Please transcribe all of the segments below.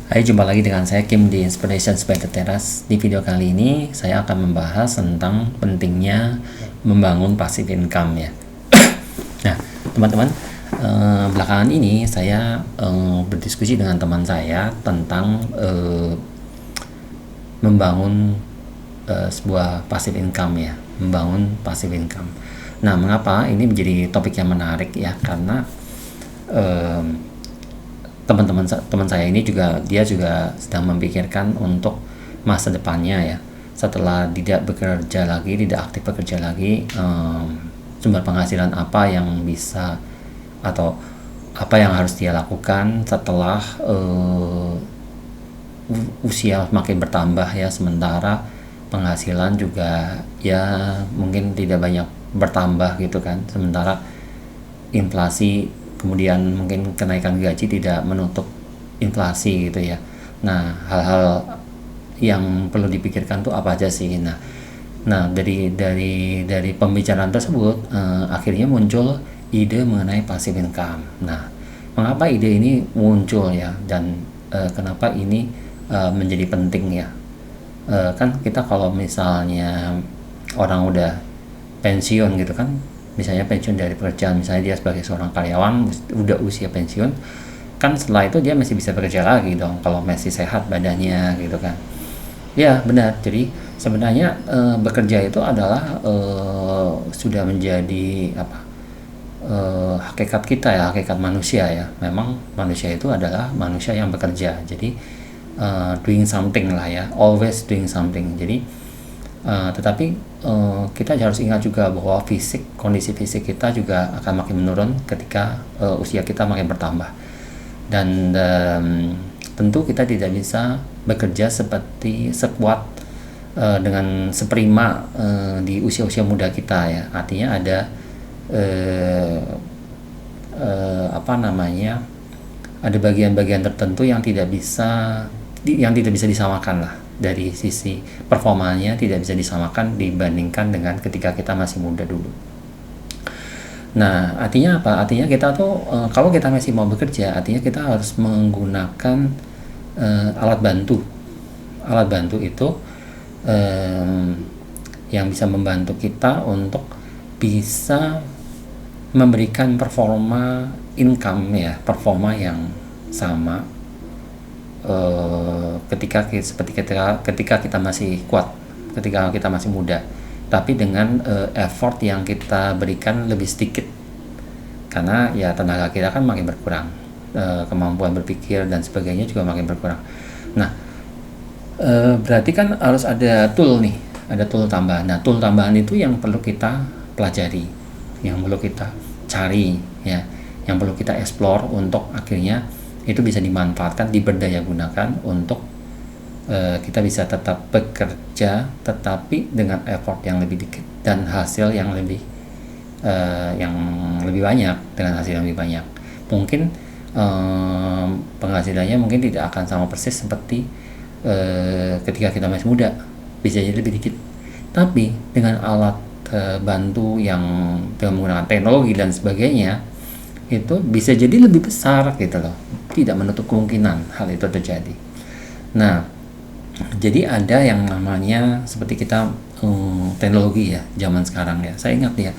Hai, jumpa lagi dengan saya Kim di Inspirations by The Terrace. Di video kali ini saya akan membahas tentang pentingnya membangun passive income ya. Nah, teman-teman, belakangan ini saya berdiskusi dengan teman saya tentang membangun sebuah passive income ya, membangun passive income. Nah, mengapa ini menjadi topik yang menarik ya? Karena teman saya ini dia juga sedang memikirkan untuk masa depannya ya, setelah tidak bekerja lagi, tidak aktif bekerja lagi, sumber penghasilan apa yang bisa atau apa yang harus dia lakukan setelah usia makin bertambah ya, sementara penghasilan juga ya mungkin tidak banyak bertambah gitu kan, sementara inflasi kemudian mungkin kenaikan gaji tidak menutup inflasi gitu ya. Nah, hal-hal yang perlu dipikirkan tuh apa aja sih? Nah, dari pembicaraan tersebut akhirnya muncul ide mengenai passive income. Nah, mengapa ide ini muncul ya, dan kenapa ini menjadi penting ya? Kan kita kalau misalnya orang udah pensiun gitu kan, misalnya pensiun dari pekerjaan, misalnya dia sebagai seorang karyawan udah usia pensiun, kan setelah itu dia masih bisa bekerja lagi dong kalau masih sehat badannya gitu kan. Ya benar, jadi sebenarnya bekerja itu adalah sudah menjadi hakikat kita ya, hakikat manusia ya. Memang manusia itu adalah manusia yang bekerja, jadi doing something lah ya, always doing something. Jadi tetapi kita harus ingat juga bahwa kondisi fisik kita juga akan makin menurun ketika usia kita makin bertambah, dan tentu kita tidak bisa bekerja seperti sekuat dengan seprima di usia-usia muda kita ya. Artinya ada ada bagian-bagian tertentu yang tidak bisa disamakan lah, dari sisi performanya tidak bisa disamakan dibandingkan dengan ketika kita masih muda dulu. Nah, artinya apa? Artinya kita tuh kalau kita masih mau bekerja, artinya kita harus menggunakan alat bantu. Alat bantu itu yang bisa membantu kita untuk bisa memberikan performa income ya, performa yang sama ketika kita masih kuat, ketika kita masih muda, tapi dengan effort yang kita berikan lebih sedikit, karena ya tenaga kita kan makin berkurang, kemampuan berpikir dan sebagainya juga makin berkurang. Nah, berarti kan harus ada tool nih, ada tool tambahan. Nah, tool tambahan itu yang perlu kita pelajari, yang perlu kita cari ya, yang perlu kita explore untuk akhirnya itu bisa dimanfaatkan, diberdaya gunakan untuk kita bisa tetap bekerja tetapi dengan effort yang lebih dikit dan hasil yang lebih banyak, dengan hasil yang lebih banyak. Mungkin penghasilannya mungkin tidak akan sama persis seperti ketika kita masih muda, bisa jadi lebih dikit, tapi dengan alat bantu yang dengan menggunakan teknologi dan sebagainya itu bisa jadi lebih besar gitu loh, tidak menutup kemungkinan hal itu terjadi. Nah, jadi ada yang namanya seperti kita teknologi ya zaman sekarang ya. Saya ingat ya,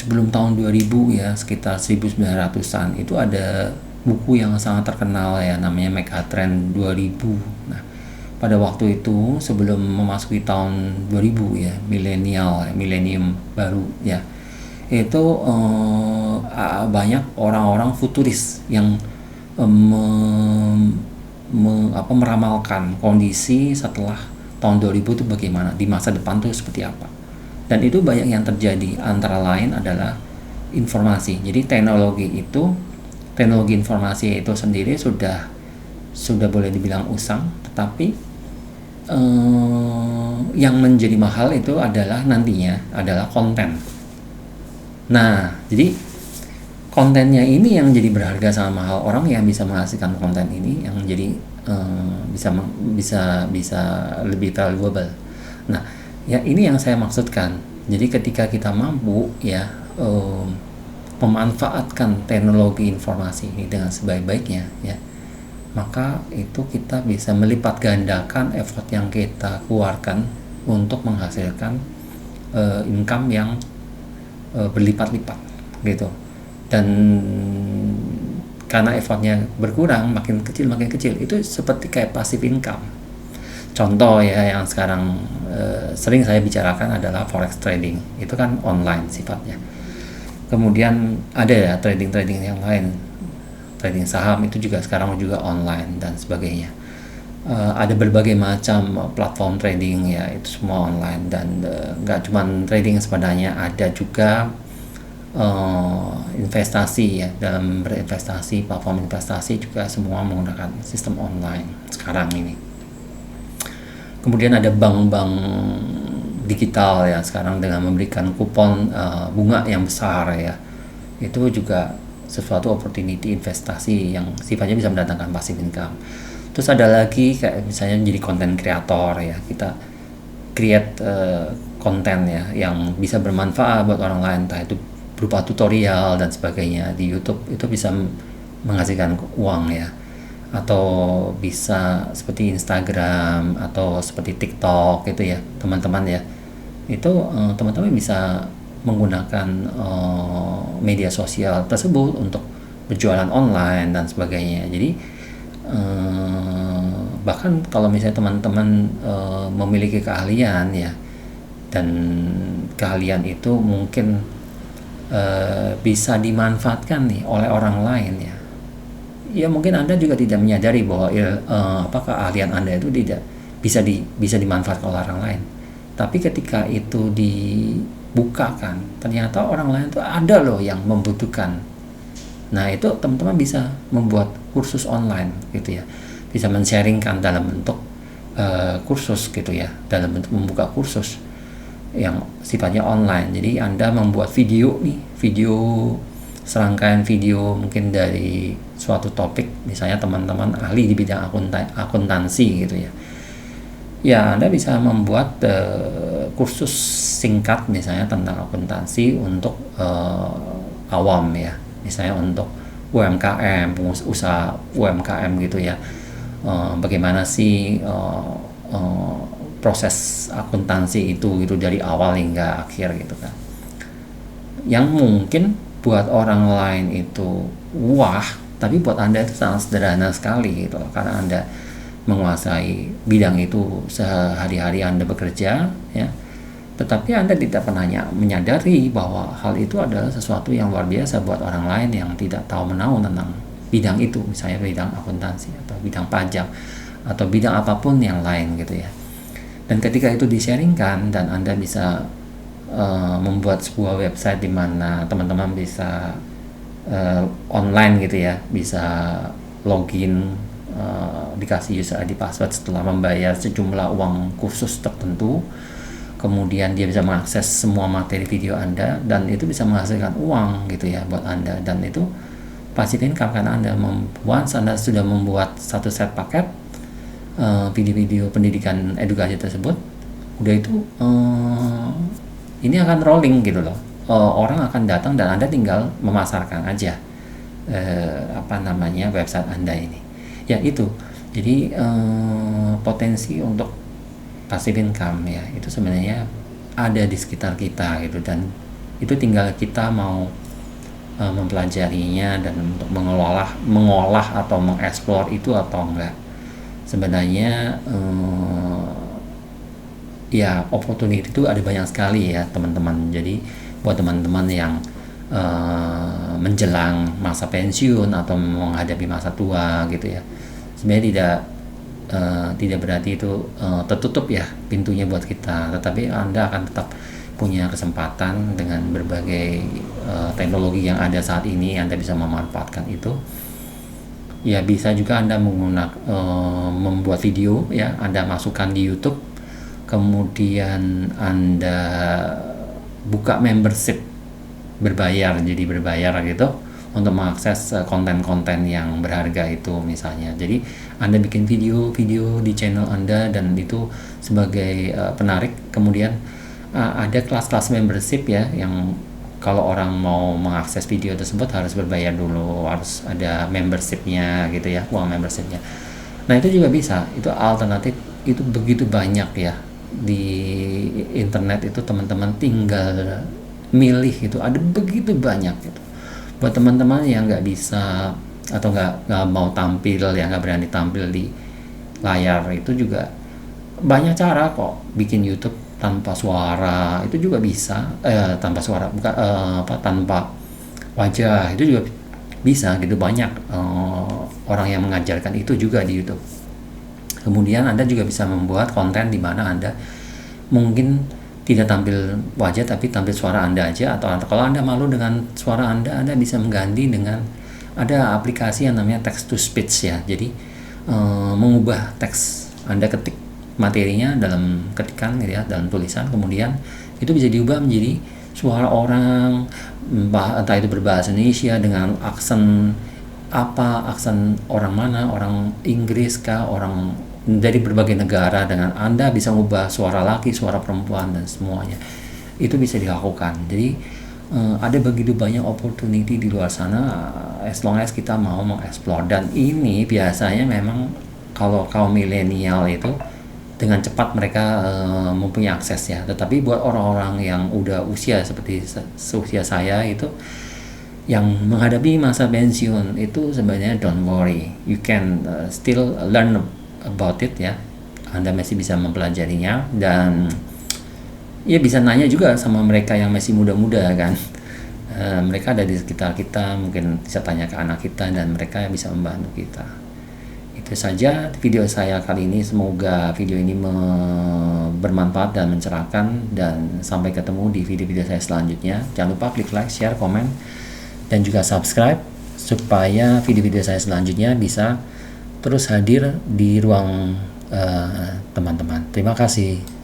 sebelum tahun 2000 ya, sekitar 1900-an itu ada buku yang sangat terkenal ya, namanya Megatrend 2000. Nah, pada waktu itu sebelum memasuki tahun 2000 ya, milenium baru ya, itu banyak orang-orang futuris yang meramalkan kondisi setelah tahun 2000 itu bagaimana, di masa depan itu seperti apa. Dan itu banyak yang terjadi, antara lain adalah informasi. Jadi teknologi informasi itu sendiri sudah boleh dibilang usang, tetapi yang menjadi mahal itu adalah nantinya adalah konten. Nah, jadi kontennya ini yang jadi berharga sama mahal. Orang yang bisa menghasilkan konten ini yang jadi bisa lebih valuable. Nah, ya ini yang saya maksudkan. Jadi ketika kita mampu ya memanfaatkan teknologi informasi ini dengan sebaik-baiknya ya, maka itu kita bisa melipat gandakan effort yang kita keluarkan untuk menghasilkan income yang berlipat-lipat gitu. Dan karena effortnya berkurang, makin kecil, itu seperti kayak passive income. Contoh ya yang sekarang sering saya bicarakan adalah forex trading. Itu kan online sifatnya. Kemudian ada ya trading yang lain, trading saham itu juga sekarang juga online dan sebagainya. Ada berbagai macam platform trading ya, itu semua online. Dan nggak cuma trading sebenarnya, ada juga investasi ya. Dalam berinvestasi, platform investasi juga semua menggunakan sistem online sekarang ini. Kemudian ada bank-bank digital ya sekarang dengan memberikan kupon bunga yang besar ya. Itu juga sesuatu opportunity investasi yang sifatnya bisa mendatangkan passive income. Terus ada lagi kayak misalnya jadi content creator ya, kita create konten ya yang bisa bermanfaat buat orang lain, entah itu berupa tutorial dan sebagainya di YouTube, itu bisa menghasilkan uang ya. Atau bisa seperti Instagram atau seperti TikTok gitu ya teman-teman ya. Itu teman-teman bisa menggunakan media sosial tersebut untuk berjualan online dan sebagainya. Jadi bahkan kalau misalnya teman-teman memiliki keahlian ya, dan keahlian itu mungkin bisa dimanfaatkan nih oleh orang lain ya. Ya mungkin Anda juga tidak menyadari bahwa keahlian Anda itu tidak bisa dimanfaatkan oleh orang lain. Tapi ketika itu dibukakan, ternyata orang lain itu ada loh yang membutuhkan. Nah itu teman-teman bisa membuat kursus online gitu ya, bisa men-sharingkan dalam bentuk kursus gitu ya, dalam bentuk membuka kursus yang sifatnya online. Jadi Anda membuat video serangkaian video mungkin dari suatu topik, misalnya teman-teman ahli di bidang akuntansi gitu ya. Ya Anda bisa membuat kursus singkat misalnya tentang akuntansi untuk awam ya, misalnya untuk UMKM, pengusaha UMKM gitu ya. Bagaimana sih proses akuntansi itu gitu dari awal hingga akhir gitu kan. Yang mungkin buat orang lain itu wah, tapi buat Anda itu sangat sederhana sekali gitu, karena Anda menguasai bidang itu sehari-hari Anda bekerja ya. Tetapi Anda tidak pernah menyadari bahwa hal itu adalah sesuatu yang luar biasa buat orang lain yang tidak tahu menahu tentang bidang itu, misalnya bidang akuntansi atau bidang pajak atau bidang apapun yang lain gitu ya. Dan ketika itu di-sharingkan dan Anda bisa membuat sebuah website di mana teman-teman bisa online gitu ya, bisa login, dikasih user ID password setelah membayar sejumlah uang khusus tertentu, kemudian dia bisa mengakses semua materi video Anda dan itu bisa menghasilkan uang gitu ya buat Anda. Dan itu passive income karena Anda sudah membuat satu set paket video-video pendidikan edukasi tersebut, udah itu ini akan rolling gitu loh. Orang akan datang dan Anda tinggal memasarkan aja website Anda ini. Ya itu. Jadi potensi untuk passive income ya itu sebenarnya ada di sekitar kita gitu, dan itu tinggal kita mau mempelajarinya dan untuk mengolah atau mengeksplor itu atau enggak. Sebenarnya ya opportunity itu ada banyak sekali ya teman-teman. Jadi buat teman-teman yang menjelang masa pensiun atau menghadapi masa tua gitu ya, sebenarnya tidak berarti itu tertutup ya pintunya buat kita, tetapi Anda akan tetap punya kesempatan dengan berbagai teknologi yang ada saat ini. Anda bisa memanfaatkan itu. Ya bisa juga Anda membuat video ya, Anda masukkan di YouTube, kemudian Anda buka membership berbayar gitu untuk mengakses konten-konten yang berharga itu misalnya. Jadi Anda bikin video di channel Anda dan itu sebagai penarik. Kemudian ada kelas-kelas membership ya yang kalau orang mau mengakses video tersebut harus berbayar dulu, harus ada membershipnya gitu ya, uang membershipnya. Nah itu juga bisa, itu alternatif, itu begitu banyak ya di internet itu, teman-teman tinggal milih, itu ada begitu banyak gitu. Buat teman-teman yang nggak bisa atau nggak mau tampil ya, nggak berani tampil di layar, itu juga banyak cara kok bikin YouTube tanpa suara, itu juga bisa, tanpa suara bukan, tanpa wajah, itu juga bisa gitu. Banyak orang yang mengajarkan itu juga di YouTube. Kemudian Anda juga bisa membuat konten di mana Anda mungkin tidak tampil wajah tapi tampil suara Anda aja, atau kalau Anda malu dengan suara Anda bisa mengganti dengan, ada aplikasi yang namanya text to speech ya. Jadi mengubah teks, Anda ketik materinya dalam ketikan gitu ya, dalam tulisan, kemudian itu bisa diubah menjadi suara orang, entah itu berbahasa Indonesia dengan aksen apa, aksen orang mana, orang Inggris kah, orang dari berbagai negara, dengan Anda bisa mengubah suara laki, suara perempuan, dan semuanya itu bisa dilakukan. Jadi ada begitu banyak opportunity di luar sana, as long as kita mau mengeksplor. Dan ini biasanya memang kalau kaum milenial itu dengan cepat mereka mempunyai akses ya. Tetapi buat orang-orang yang udah usia seperti seusia saya itu, yang menghadapi masa pensiun, itu sebenarnya don't worry, you can still learn about it ya. Anda masih bisa mempelajarinya, dan ya bisa nanya juga sama mereka yang masih muda-muda kan. Mereka ada di sekitar kita, mungkin bisa tanya ke anak kita, dan mereka bisa membantu kita. Itu saja video saya kali ini, semoga video ini bermanfaat dan mencerahkan, dan sampai ketemu di video-video saya selanjutnya. Jangan lupa klik like, share, komen, dan juga subscribe supaya video-video saya selanjutnya bisa terus hadir di ruang teman-teman. Terima kasih.